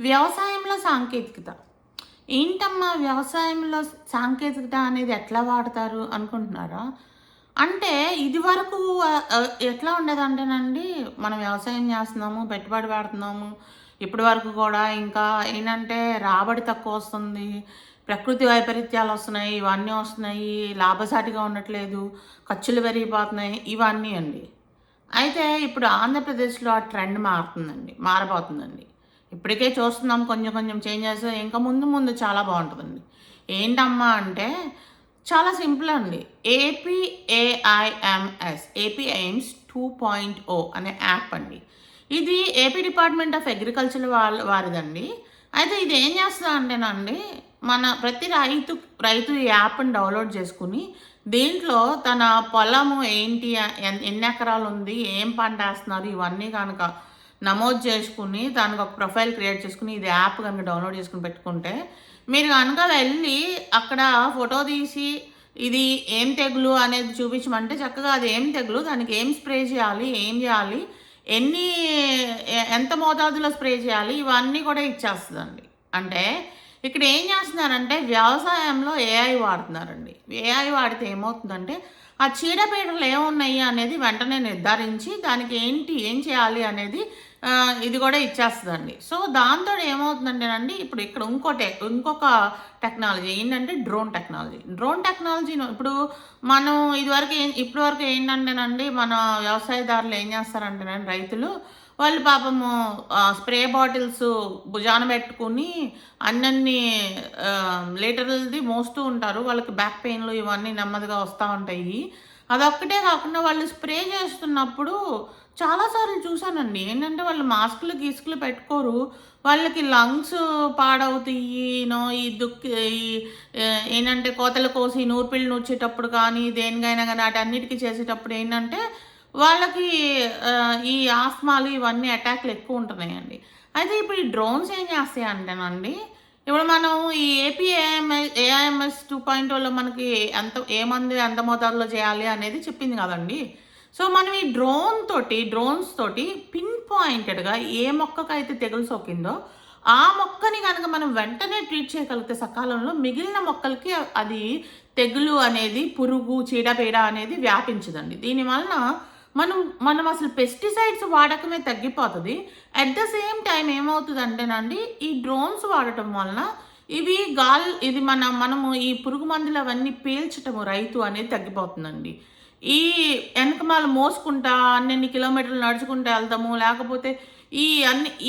వ్యవసాయంలో సాంకేతికత. ఏంటమ్మా వ్యవసాయంలో సాంకేతికత అనేది ఎట్లా వాడతారు అనుకుంటున్నారా? అంటే ఇదివరకు ఎట్లా ఉండేదంటేనండి, మనం వ్యవసాయం చేస్తున్నాము, పెట్టుబడి పెడుతున్నాము. ఇప్పటి వరకు కూడా ఇంకా ఏంటంటే రాబడి తక్కువొస్తుంది. ప్రకృతి వైపరీత్యాలు వస్తున్నాయి, ఇవన్నీ వస్తున్నాయి. లాభసాటిగా ఉండట్లేదు. ఖర్చులు పెరిగిపోతున్నాయి. ఇవన్నీ అండి. అయితే ఇప్పుడు ఆంధ్రప్రదేశ్‌లో ఆ ట్రెండ్ మారబోతుందండి. ఇప్పటికే చూస్తున్నాం కొంచెం కొంచెం చేంజెస్. ఇంకా ముందు ముందు చాలా బావుంటదండి. ఏంటమ్మా అంటే చాలా సింపుల్ అండి. ఏపీ ఎయిమ్స్ 2.0 అనే యాప్ అండి. ఇది ఏపీ డిపార్ట్మెంట్ ఆఫ్ అగ్రికల్చర్ వారిదండి. అయితే ఇది ఏం చేస్తదంటేనండి, మన ప్రతి రైతు ఈ యాప్‌ని డౌన్‌లోడ్ చేసుకొని, దీంట్లో తన పొలము ఏంటి, ఎన్ని ఎకరాలుంది, ఏం పంటేస్తున్నారు, ఇవన్నీ గనక నమోదు చేసుకొని, దానికొక ప్రొఫైల్ క్రియేట్ చేసుకొని, ఇది యాప్ గనుక డౌన్‌లోడ్ చేసుకొని పెట్టుకుంటే, మీరు గనుక వెళ్ళి అక్కడ ఫోటో తీసి, ఇది ఏం తెగులు అనేది చూపించమంటే, చక్కగా అది ఏం తెగులు, దానికి ఏం స్ప్రే చేయాలి, ఏం చేయాలి, ఎన్ని ఎంత మోతాదులో స్ప్రే చేయాలి, ఇవన్నీ కూడా ఇచ్చేస్తదండి. అంటే ఇక్కడ ఏం చేస్తున్నారంటే వ్యవసాయంలో ఏఐ వాడుతున్నారండి. ఏఐ వాడితే ఏమవుతుందంటే ఆ చీడపీడలు ఏమున్నాయి అనేది వెంటనే నిర్ధారించి దానికి ఏం చేయాలి అనేది ఇది కూడా ఇచ్చేస్తుందండి. సో దాంతో ఏమవుతుందంటేనండి, ఇప్పుడు ఇక్కడ ఇంకొక టెక్నాలజీ ఏంటంటే డ్రోన్ టెక్నాలజీను ఇప్పుడు మనం ఇప్పటివరకు ఏంటంటేనండి, మన వ్యవసాయదారులు ఏం చేస్తారంటేనండి, రైతులు వాళ్ళు పాపము స్ప్రే బాటిల్స్ భుజాన పెట్టుకుని అన్నన్ని లీటర్లది మోస్తూ ఉంటారు. వాళ్ళకి బ్యాక్ పెయిన్లు ఇవన్నీ నెమ్మదిగా వస్తూ ఉంటాయి. అదొక్కటే కాకుండా వాళ్ళు స్ప్రే చేస్తున్నప్పుడు చాలాసార్లు చూశానండి. ఏంటంటే వాళ్ళు గీస్కులు పెట్టుకోరు. వాళ్ళకి లంగ్స్ పాడవుతాయి. ఈ ఏంటంటే కోతలు కోసి నూర్పిళ్ళు నూర్చేటప్పుడు కానీ, దేనికైనా కానీ వాటన్నిటికీ చేసేటప్పుడు ఏంటంటే వాళ్ళకి ఈ ఆస్మాలు ఇవన్నీ అటాక్‌లు ఎక్కువ ఉంటున్నాయండి. అయితే ఇప్పుడు ఈ డ్రోన్స్ ఏం చేస్తాయి అంటేనండి, ఇప్పుడు మనం ఈ ఏఐఎంఎస్ 2.0లో మనకి ఏ మందు ఎంత మోతాదులో చేయాలి అనేది చెప్పింది కదండీ! సో మనం ఈ డ్రోన్స్ తోటి పిన్ పాయింటెడ్‌గా ఏ మొక్కకైతే తెగులు సోకిందో, ఆ మొక్కని గనక మనం వెంటనే ట్రీట్ చేయగలిగితే సకాలంలో మిగిలిన మొక్కలకి అది తెగులు అనేది, పురుగు, చీడపీడ అనేది వ్యాపించదండి. దీనివలన మనం అసలు పెస్టిసైడ్స్ వాడకమే తగ్గిపోతది. అట్ ద సేమ్ టైమ్ ఏమవుతదంటేనండి, ఈ డ్రోన్స్ వాడటం వలన మనము ఈ పురుగు మందులు అవన్నీ పీల్చటము రైతు అనేది తగ్గిపోతుందండి. ఈ ఎనకమాల మోసుకుంటా అన్నన్ని కిలోమీటర్లు నడుచుకుంటూ వెళ్తాము. లేకపోతే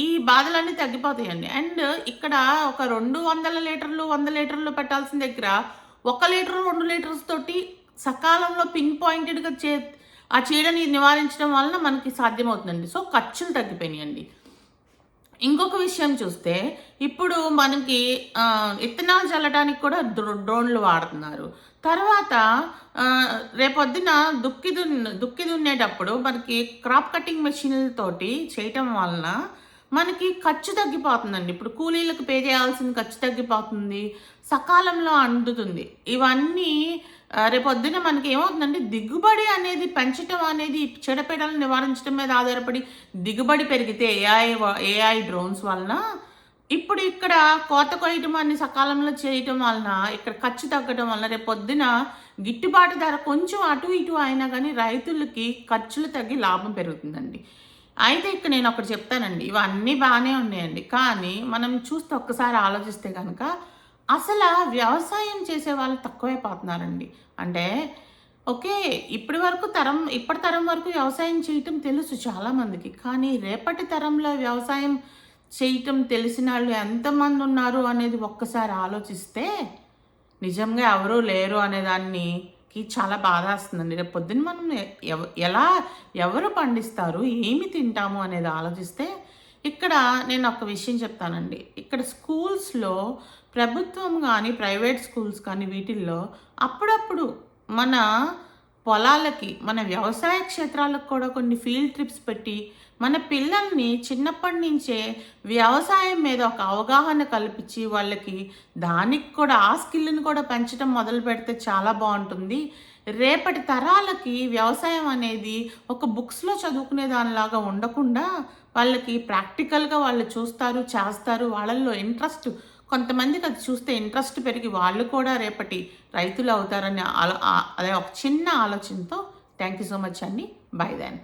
ఈ బాధలన్నీ తగ్గిపోతాయండి. అండ్ ఇక్కడ ఒక 200 లీటర్లు, 100 లీటర్లు పెట్టాల్సిన దగ్గర 1 లీటరు, 2 లీటర్స్ తోటి సకాలంలో పిన్ పాయింటెడ్‌గా ఆ చీడని నివారించడం వలన మనకి సాధ్యమవుతుందండి. సో ఖర్చులు తగ్గిపోయినాయండి. ఇంకొక విషయం చూస్తే, ఇప్పుడు మనకి ఇత్తనాలు చల్లటానికి కూడా డ్రోన్లు వాడుతున్నారు. తర్వాత రేపొద్దున దుక్కి దున్నేటప్పుడు మనకి క్రాప్ కటింగ్ మెషిన్‌లతోటి చేయటం వలన మనకి ఖర్చు తగ్గిపోతుందండి. ఇప్పుడు కూలీలకు పే చేయాల్సిన ఖర్చు తగ్గిపోతుంది. సకాలంలో అందుతుంది. ఇవన్నీ రేపొద్దున మనకి ఏమవుతుందంటే, దిగుబడి అనేది పెంచటం అనేది చీడపీడలను నివారించడం మీద ఆధారపడి దిగుబడి పెరిగితే ఏఐ డ్రోన్స్ వలన ఇప్పుడు ఇక్కడ కోత కొయ్యటం అని సకాలంలో చేయటం వలన ఇక్కడ ఖర్చు తగ్గడం వలన రేపొద్దున గిట్టుబాటు ధర కొంచెం అటు ఇటు అయినా కానీ రైతులకి ఖర్చులు తగ్గి లాభం పెరుగుతుందండి. అయితే ఇక్కడ నేను ఒకటి చెప్తానండి. ఇవన్నీ బాగానే ఉన్నాయండి. కానీ మనం చూస్తే ఒక్కసారి ఆలోచిస్తే కనుక అసలు వ్యవసాయం చేసే వాళ్ళు తక్కువైపోతున్నారండి. అంటే ఓకే, ఇప్పటి తరం వరకు వ్యవసాయం చేయటం తెలుసు చాలామందికి. కానీ రేపటి తరంలో వ్యవసాయం చేయటం తెలిసిన వాళ్ళు ఎంతమంది ఉన్నారు అనేది ఒక్కసారి ఆలోచిస్తే నిజంగా ఎవరూ లేరు అనేదానికి చాలా బాధేస్తుందండి. రేపు పొద్దున్న మనం ఎవరు పండిస్తారు, ఏమి తింటాము అనేది ఆలోచిస్తే ఇక్కడ నేను ఒక విషయం చెప్తానండి. ఇక్కడ స్కూల్స్‌లో ప్రభుత్వం కానీ, ప్రైవేట్ స్కూల్స్ కానీ వీటిల్లో అప్పుడప్పుడు మన పొలాలకి, మన వ్యవసాయ క్షేత్రాలకు కూడా కొన్ని ఫీల్డ్ ట్రిప్స్ పెట్టి మన పిల్లల్ని చిన్నప్పటి నుంచే వ్యవసాయం మీద ఒక అవగాహన కల్పించి వాళ్ళకి దానికి కూడా ఆ స్కిల్ని కూడా పెంచడం మొదలు పెడితే చాలా బాగుంటుంది. రేపటి తరాలకి వ్యవసాయం అనేది ఒక బుక్స్‌లో చదువుకునే దానిలాగా ఉండకుండా, వాళ్ళకి ప్రాక్టికల్‌గా వాళ్ళు చూస్తారు, చేస్తారు. వాళ్ళల్లో ఇంట్రెస్ట్ కొంతమందికి అది చూస్తే ఇంట్రెస్ట్ పెరిగి వాళ్ళు కూడా రేపటి రైతులు అవుతారని అదే ఒక చిన్న ఆలోచనతో థ్యాంక్ యూ సో మచ్ అండి. Bye then.